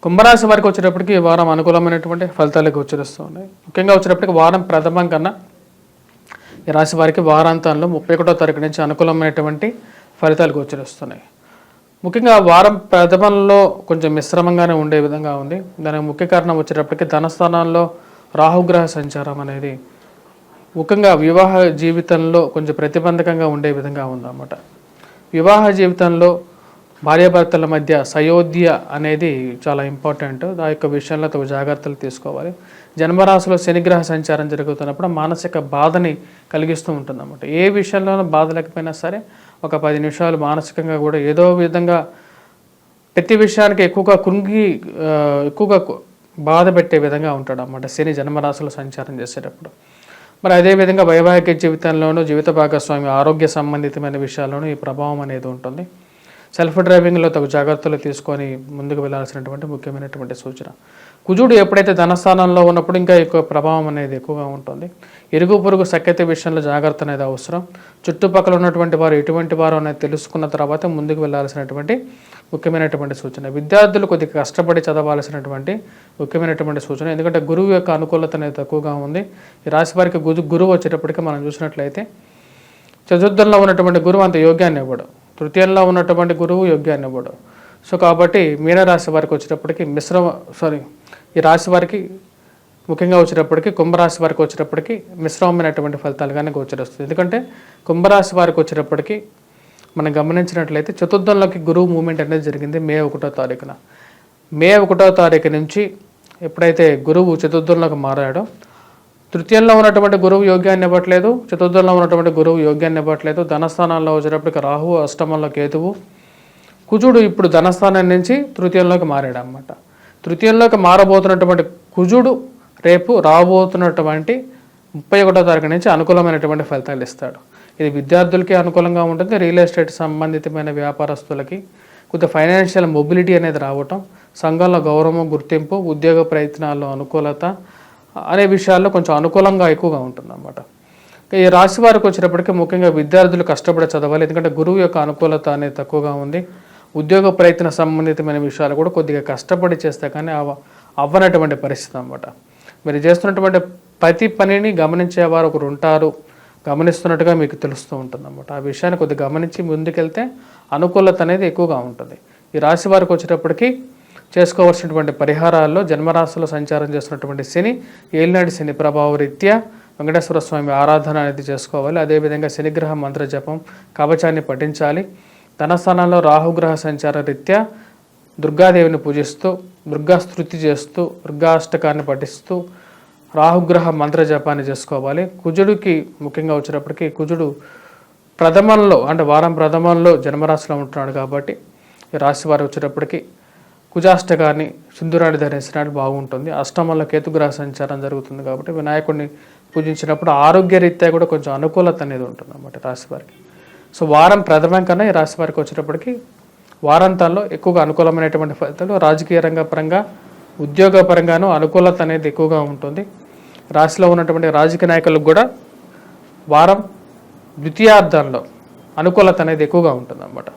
కుంభరాశి వారికి వచ్చేటప్పటికి వారం అనుకూలమైనటువంటి ఫలితాలు గోచరిస్తూ ఉన్నాయి. ముఖ్యంగా వచ్చేటప్పటికి వారం ప్రథమం కన్నా ఈ రాశి వారికి వారాంతంలో 31వ తారీఖు నుంచి అనుకూలమైనటువంటి ఫలితాలు గోచరిస్తున్నాయి. ముఖ్యంగా వారం ప్రథమంలో కొంచెం మిశ్రమంగానే ఉండే విధంగా ఉంది. దానికి ముఖ్య కారణం వచ్చేటప్పటికి ధనస్థానాల్లో రాహుగ్రహ సంచారం అనేది ముఖ్యంగా వివాహ జీవితంలో కొంచెం ప్రతిబంధకంగా ఉండే విధంగా ఉందన్నమాట. వివాహ జీవితంలో భార్యాభర్తల మధ్య సయోధ్య అనేది చాలా ఇంపార్టెంట్. ఆ యొక్క విషయంలో తగు జాగ్రత్తలు తీసుకోవాలి. జన్మరాశిలో శనిగ్రహ సంచారం జరుగుతున్నప్పుడు మానసిక బాధని కలిగిస్తూ ఉంటుందన్నమాట. ఏ విషయంలోనూ బాధ లేకపోయినా సరే ఒక 10 నిమిషాలు మానసికంగా కూడా ఏదో విధంగా ప్రతి విషయానికి ఎక్కువగా బాధ పెట్టే విధంగా ఉంటాడు అన్నమాట శని జన్మరాశిలో సంచారం చేసేటప్పుడు. మరి అదేవిధంగా వైవాహిక జీవితంలోనూ జీవిత భాగస్వామి ఆరోగ్య సంబంధితమైన విషయాల్లోనూ ఈ ప్రభావం అనేది ఉంటుంది. సెల్ఫ్ డ్రైవింగ్లో తగు జాగ్రత్తలు తీసుకొని ముందుకు వెళ్లాల్సినటువంటి ముఖ్యమైనటువంటి సూచన. కుజుడు ఎప్పుడైతే ధనస్థానంలో ఉన్నప్పుడు ఇంకా ఎక్కువ ప్రభావం అనేది ఎక్కువగా ఉంటుంది. ఇరుగు పొరుగు సఖ్యత విషయంలో జాగ్రత్త అనేది అవసరం. చుట్టుపక్కల ఉన్నటువంటి వారు ఎటువంటి వారు అనేది తెలుసుకున్న తర్వాత ముందుకు వెళ్లాల్సినటువంటి ముఖ్యమైనటువంటి సూచన. విద్యార్థులు కొద్దిగా కష్టపడి చదవాల్సినటువంటి ముఖ్యమైనటువంటి సూచన. ఎందుకంటే గురువు యొక్క అనుకూలత అనేది తక్కువగా ఉంది. ఈ రాశి వారికి గురువు వచ్చేటప్పటికి మనం చూసినట్లయితే చతుర్థంలో ఉన్నటువంటి గురువు అంత యోగ్యాన్ని ఇవ్వడు, తృతీయంలో ఉన్నటువంటి గురువు యోగ్యాన్ని ఇవ్వడు. సో కాబట్టి మీనరాశి వారికి వచ్చేటప్పటికి ఈ రాశి వారికి ముఖ్యంగా వచ్చేటప్పటికి కుంభరాశి వారికి వచ్చేటప్పటికి మిశ్రమమైనటువంటి ఫలితాలుగానే గోచరిస్తుంది. ఎందుకంటే కుంభరాశి వారికి వచ్చేటప్పటికి మనం గమనించినట్లయితే చతుర్థంలోకి గురువు మూమెంట్ అనేది జరిగింది మే 1వ తారీఖున. మే 1వ తారీఖు నుంచి ఎప్పుడైతే గురువు చతుర్థంలోకి మారాడో తృతీయంలో ఉన్నటువంటి గురువు యోగ్యాన్ని ఇవ్వట్లేదు, చతుర్థంలో ఉన్నటువంటి గురువు యోగ్యాన్ని ఇవ్వట్లేదు. ధనస్థానాల్లో వచ్చేటప్పటికి రాహువు, అష్టమంలో కేతువు, కుజుడు ఇప్పుడు ధనస్థానం నుంచి తృతీయంలోకి మారాడు అన్నమాట. తృతీయంలోకి మారబోతున్నటువంటి కుజుడు రేపు రాబోతున్నటువంటి 31వ తారీఖు నుంచి అనుకూలమైనటువంటి ఫలితాలు ఇస్తాడు. ఇది విద్యార్థులకి అనుకూలంగా ఉంటుంది. రియల్ ఎస్టేట్ సంబంధితమైన వ్యాపారస్తులకి కొద్దిగా ఫైనాన్షియల్ మొబిలిటీ అనేది రావటం, సంఘంలో గౌరవం, గుర్తింపు, ఉద్యోగ ప్రయత్నాల్లో అనుకూలత అనే విషయాల్లో కొంచెం అనుకూలంగా ఎక్కువగా ఉంటుందన్నమాట. ఈ రాశి వారికి వచ్చేటప్పటికి ముఖ్యంగా విద్యార్థులు కష్టపడి చదవాలి. ఎందుకంటే గురువు యొక్క అనుకూలత అనేది తక్కువగా ఉంది. ఉద్యోగ ప్రయత్న సంబంధితమైన విషయాలు కూడా కొద్దిగా కష్టపడి చేస్తే కానీ అవ్వనటువంటి పరిస్థితి అన్నమాట. మీరు చేస్తున్నటువంటి ప్రతి పనిని గమనించేవారు ఒకరు ఉంటారు, గమనిస్తున్నట్టుగా మీకు తెలుస్తూ ఉంటుంది అన్నమాట. ఆ విషయాన్ని కొద్దిగా గమనించి ముందుకెళ్తే అనుకూలత అనేది ఎక్కువగా ఉంటుంది. ఈ రాశి వారికి వచ్చేటప్పటికి చేసుకోవాల్సినటువంటి పరిహారాల్లో జన్మరాశిలో సంచారం చేస్తున్నటువంటి శని, ఏలినాటి శని ప్రభావ రీత్యా వెంకటేశ్వర స్వామి ఆరాధన అనేది చేసుకోవాలి. అదేవిధంగా శనిగ్రహ మంత్ర జపం కవచాన్ని పఠించాలి. ధనస్థానంలో రాహుగ్రహ సంచార రీత్యా దుర్గాదేవిని పూజిస్తూ, దుర్గా స్తుతి చేస్తూ, దుర్గాష్టకాన్ని పఠిస్తూ రాహుగ్రహ మంత్ర జపాన్ని చేసుకోవాలి. కుజుడికి ముఖ్యంగా వచ్చేటప్పటికి కుజుడు ప్రథమంలో అంటే వారం ప్రథమంలో జన్మరాశిలో ఉంటున్నాడు కాబట్టి ఈ రాశి వారు వచ్చేటప్పటికి కుజాష్టకాన్ని సింధూరాన్ని ధరించడానికి బాగుంటుంది. అష్టమంలో కేతుగ్రహ సంచారం జరుగుతుంది కాబట్టి వినాయకుడిని పూజించినప్పుడు ఆరోగ్య రీత్యా కూడా కొంచెం అనుకూలత అనేది ఉంటుంది అన్నమాట రాశి వారికి. సో వారం ప్రథమం కన్నా ఈ రాశి వారికి వచ్చేటప్పటికి వారాంతాల్లో ఎక్కువగా అనుకూలమైనటువంటి ఫలితాలు, రాజకీయ రంగ పరంగా ఉద్యోగ పరంగానూ అనుకూలత అనేది ఎక్కువగా ఉంటుంది. రాశిలో ఉన్నటువంటి రాజకీయ నాయకులకు కూడా వారం ద్వితీయార్థంలో అనుకూలత అనేది ఎక్కువగా ఉంటుంది అన్నమాట.